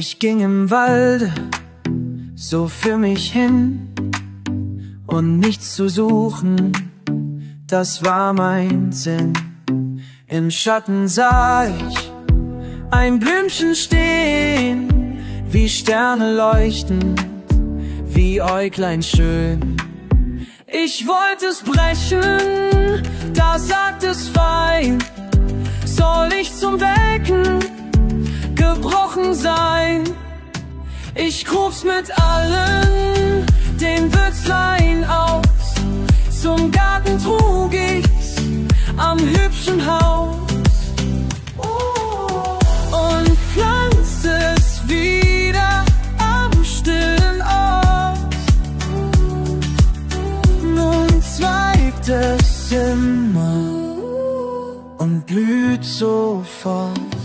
Ich ging im Walde so für mich hin und nichts zu suchen, das war mein Sinn. Im Schatten sah ich ein Blümchen stehen, wie Sterne leuchten, wie Äuglein schön. Ich wollte es brechen, da sagt es fein, soll ich zum Wecken gebrochen sein. Ich grub's mit allen, den Würzlein aus, zum Garten trug ich's am hübschen Haus und pflanzte es wieder am stillen Ort. Nun zweigt es immer und blüht sofort.